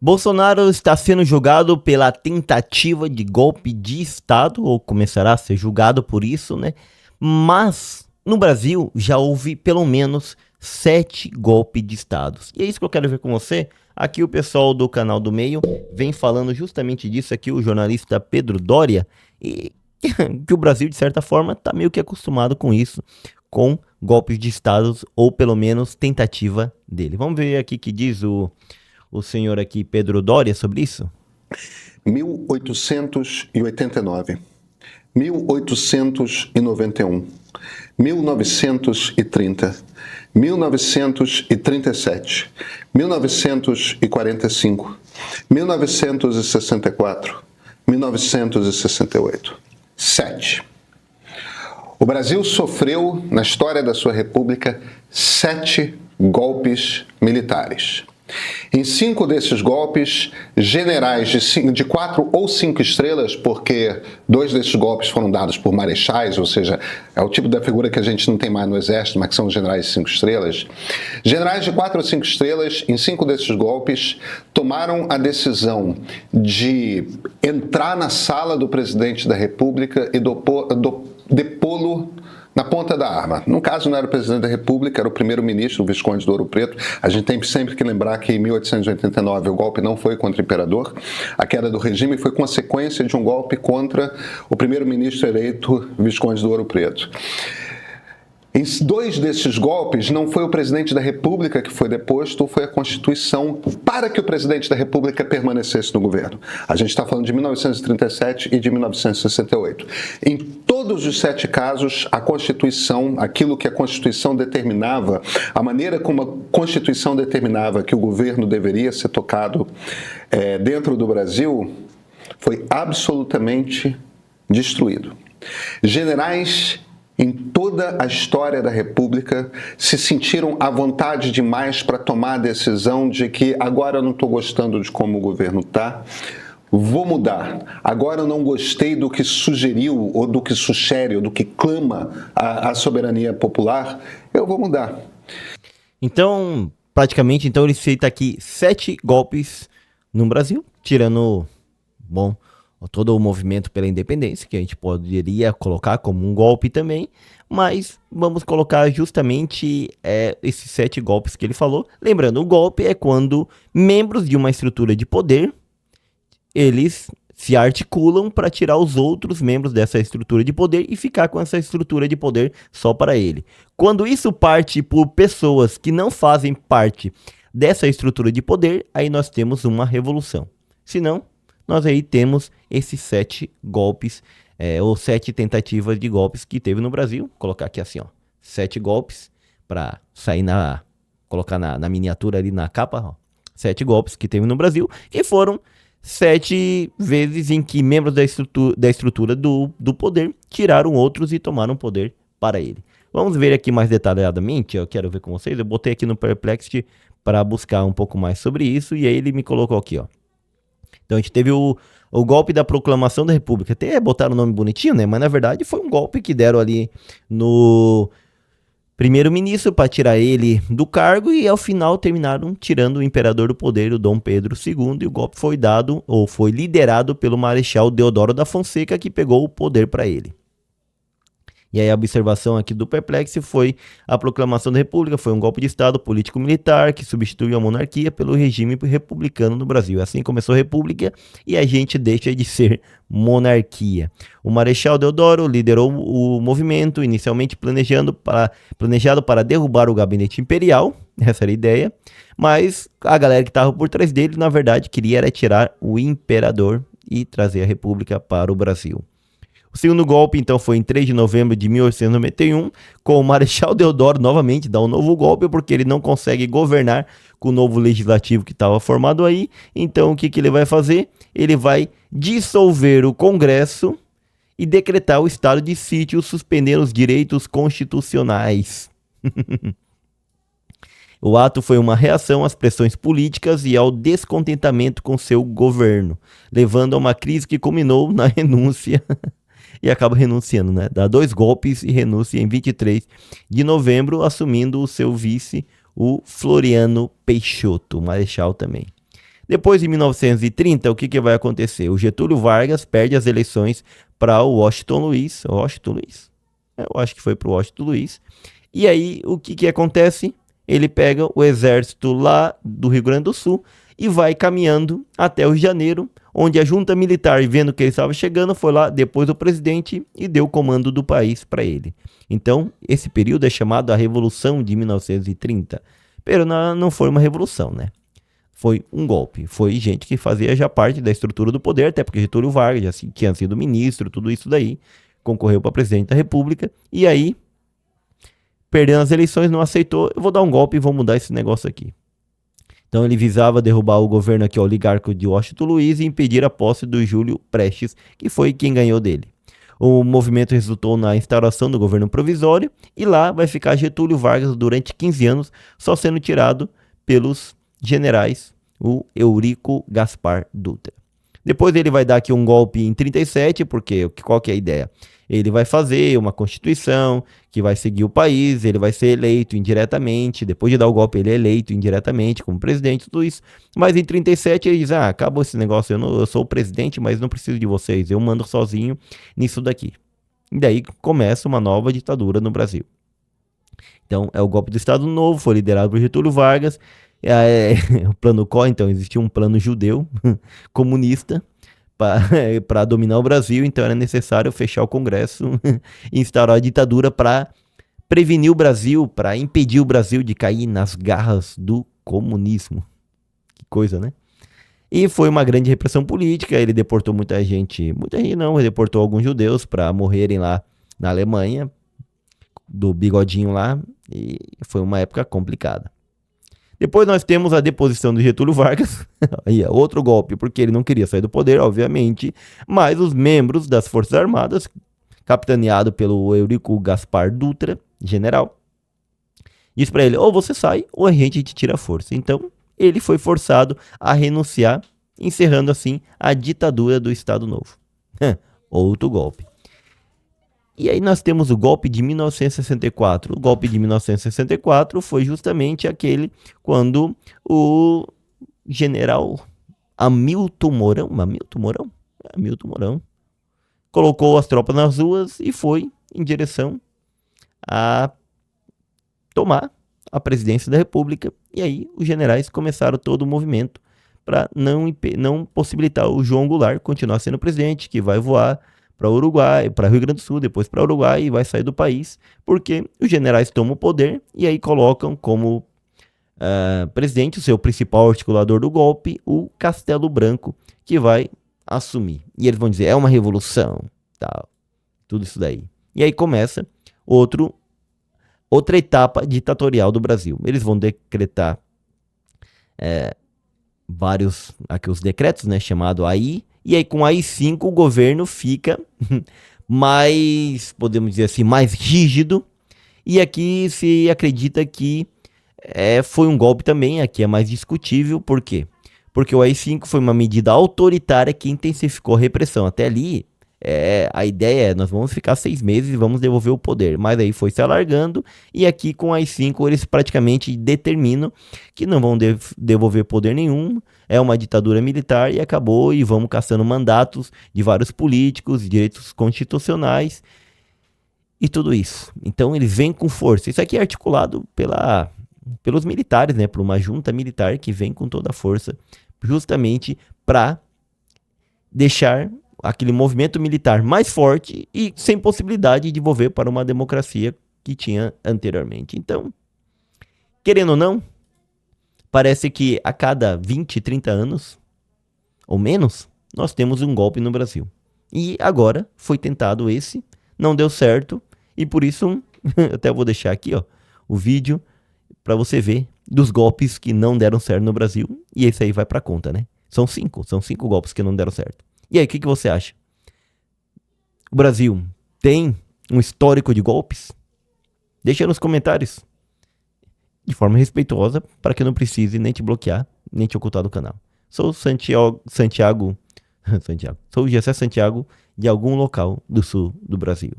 Bolsonaro está sendo julgado pela tentativa de golpe de Estado, ou começará a ser julgado por isso, né? Mas no Brasil já houve pelo menos 7 golpes de Estado. E é isso que eu quero ver com você. Aqui o pessoal do canal do Meio vem falando justamente disso aqui, o jornalista Pedro Doria, e que o Brasil, de certa forma, está meio que acostumado com isso, com golpes de Estado, ou pelo menos tentativa dele. Vamos ver aqui o que diz o senhor aqui, Pedro Doria, sobre isso? 1889, 1891, 1930, 1937, 1945, 1964, 1968. 7. O Brasil sofreu, na história da sua república, 7 golpes militares. Em 5 desses golpes, generais de 4 ou 5 estrelas, porque 2 desses golpes foram dados por marechais, ou seja, é o tipo da figura que a gente não tem mais no exército, mas que são generais de 5 estrelas. Generais de 4 ou 5 estrelas, em 5 desses golpes, tomaram a decisão de entrar na sala do presidente da República e depô-lo na ponta da arma. No caso, não era o presidente da República, era o primeiro-ministro, o Visconde de Ouro Preto. A gente tem sempre que lembrar que em 1889 o golpe não foi contra o imperador. A queda do regime foi consequência de um golpe contra o primeiro-ministro eleito, Visconde de Ouro Preto. Em 2 desses golpes, não foi o presidente da República que foi deposto, foi a Constituição para que o presidente da República permanecesse no governo. A gente está falando de 1937 e de 1968. Em todos os 7 casos, a Constituição, aquilo que a Constituição determinava, a maneira como a Constituição determinava que o governo deveria ser tocado dentro do Brasil, foi absolutamente destruído. Generais em toda a história da República, se sentiram à vontade demais para tomar a decisão de que agora eu não estou gostando de como o governo está, vou mudar. Agora eu não gostei do que sugeriu, ou do que sugere, ou do que clama a soberania popular, eu vou mudar. Então, praticamente, ele cita aqui 7 golpes no Brasil, tirando, todo o movimento pela independência, que a gente poderia colocar como um golpe também, mas vamos colocar justamente esses 7 golpes que ele falou. Lembrando, o golpe é quando membros de uma estrutura de poder, eles se articulam para tirar os outros membros dessa estrutura de poder e ficar com essa estrutura de poder só para ele. Quando isso parte por pessoas que não fazem parte dessa estrutura de poder, aí nós temos uma revolução. Se não, nós aí temos esses 7 golpes, ou 7 tentativas de golpes que teve no Brasil. Vou colocar aqui assim, 7 golpes, para sair colocar na miniatura ali na capa, 7 golpes que teve no Brasil, e foram 7 vezes em que membros da estrutura do poder tiraram outros e tomaram poder para ele. Vamos ver aqui mais detalhadamente, eu quero ver com vocês, eu botei aqui no Perplexity para buscar um pouco mais sobre isso, e aí ele me colocou aqui, Então a gente teve o golpe da proclamação da República. Até botaram o nome bonitinho, né? Mas na verdade foi um golpe que deram ali no primeiro-ministro para tirar ele do cargo e ao final terminaram tirando o imperador do poder, o Dom Pedro II, e o golpe foi dado ou foi liderado pelo Marechal Deodoro da Fonseca, que pegou o poder para ele. E aí a observação aqui do Perplexo foi: a proclamação da República foi um golpe de Estado político-militar que substituiu a monarquia pelo regime republicano no Brasil. Assim começou a República e a gente deixa de ser monarquia. O Marechal Deodoro liderou o movimento, inicialmente planejado para derrubar o gabinete imperial, essa era a ideia, mas a galera que estava por trás dele, na verdade, queria era tirar o imperador e trazer a República para o Brasil. O segundo golpe, então, foi em 3 de novembro de 1891, com o Marechal Deodoro novamente dá um novo golpe, porque ele não consegue governar com o novo legislativo que estava formado aí. Então, o que ele vai fazer? Ele vai dissolver o Congresso e decretar o estado de sítio, suspendendo os direitos constitucionais. O ato foi uma reação às pressões políticas e ao descontentamento com seu governo, levando a uma crise que culminou na renúncia e acaba renunciando, né? Dá 2 golpes e renuncia em 23 de novembro, assumindo o seu vice, o Floriano Peixoto, o Marechal também. Depois de 1930, o que vai acontecer? O Getúlio Vargas perde as eleições para o Washington Luiz. Washington Luiz? Eu acho que foi para o Washington Luiz. E aí, o que acontece? Ele pega o exército lá do Rio Grande do Sul e vai caminhando até o Rio de Janeiro, onde a junta militar, vendo que ele estava chegando, foi lá depois do presidente e deu o comando do país para ele. Então, esse período é chamado a Revolução de 1930. Pero não foi uma revolução, né? Foi um golpe. Foi gente que fazia já parte da estrutura do poder, até porque Getúlio Vargas já tinha sido ministro, tudo isso daí, concorreu para presidente da República, e aí, perdendo as eleições, não aceitou, eu vou dar um golpe e vou mudar esse negócio aqui. Então ele visava derrubar o governo aqui oligarca de Washington Luiz e impedir a posse do Júlio Prestes, que foi quem ganhou dele. O movimento resultou na instauração do governo provisório e lá vai ficar Getúlio Vargas durante 15 anos, só sendo tirado pelos generais, o Eurico Gaspar Dutra. Depois ele vai dar aqui um golpe em 37, porque qual que é a ideia? Ele vai fazer uma constituição que vai seguir o país, ele vai ser eleito indiretamente, depois de dar o golpe ele é eleito indiretamente como presidente, tudo isso. Mas em 37 ele diz, acabou esse negócio, eu sou o presidente, mas não preciso de vocês, eu mando sozinho nisso daqui. E daí começa uma nova ditadura no Brasil. Então é o golpe do Estado Novo, foi liderado por Getúlio Vargas, o plano COI, então existia um plano judeu comunista para dominar o Brasil, então era necessário fechar o Congresso e instaurar a ditadura para prevenir o Brasil, para impedir o Brasil de cair nas garras do comunismo. Que coisa, né? E foi uma grande repressão política, ele deportou muita gente não, ele deportou alguns judeus para morrerem lá na Alemanha, do bigodinho lá, e foi uma época complicada. Depois nós temos a deposição do Getúlio Vargas, aí é outro golpe, porque ele não queria sair do poder, obviamente, mas os membros das Forças Armadas, capitaneado pelo Eurico Gaspar Dutra, general, disse para ele, ou você sai, ou a gente te tira a força. Então, ele foi forçado a renunciar, encerrando assim a ditadura do Estado Novo. Outro golpe. E aí nós temos o golpe de 1964. O golpe de 1964 foi justamente aquele quando o general Hamilton Mourão colocou as tropas nas ruas e foi em direção a tomar a presidência da República. E aí os generais começaram todo o movimento para não possibilitar o João Goulart continuar sendo presidente, que vai voar para Uruguai, para Rio Grande do Sul, depois para Uruguai e vai sair do país, porque os generais tomam o poder e aí colocam como presidente o seu principal articulador do golpe, o Castelo Branco, que vai assumir. E eles vão dizer, é uma revolução, tal, tudo isso daí. E aí começa outra etapa ditatorial do Brasil. Eles vão decretar vários, aqui os decretos, né, chamado AI, e aí com AI-5 o governo fica mais, podemos dizer assim, mais rígido, e aqui se acredita que foi um golpe também, aqui é mais discutível, por quê? Porque o AI-5 foi uma medida autoritária que intensificou a repressão. Até ali, a ideia nós vamos ficar 6 meses e vamos devolver o poder, mas aí foi se alargando, e aqui com o AI-5 eles praticamente determinam que não vão devolver poder nenhum, é uma ditadura militar e acabou, e vamos caçando mandatos de vários políticos, direitos constitucionais e tudo isso. Então eles vêm com força. Isso aqui é articulado pelos militares, né, por uma junta militar que vem com toda a força, justamente para deixar aquele movimento militar mais forte e sem possibilidade de volver para uma democracia que tinha anteriormente. Então, querendo ou não, parece que a cada 20, 30 anos, ou menos, nós temos um golpe no Brasil. E agora foi tentado esse, não deu certo, e por isso, até vou deixar aqui o vídeo para você ver dos golpes que não deram certo no Brasil, e esse aí vai para conta, né? São 5 golpes que não deram certo. E aí, o que você acha? O Brasil tem um histórico de golpes? Deixa aí nos comentários, de forma respeitosa, para que eu não precise nem te bloquear, nem te ocultar do canal. Sou Santiago, sou o Gessé Santiago, de algum local do sul do Brasil.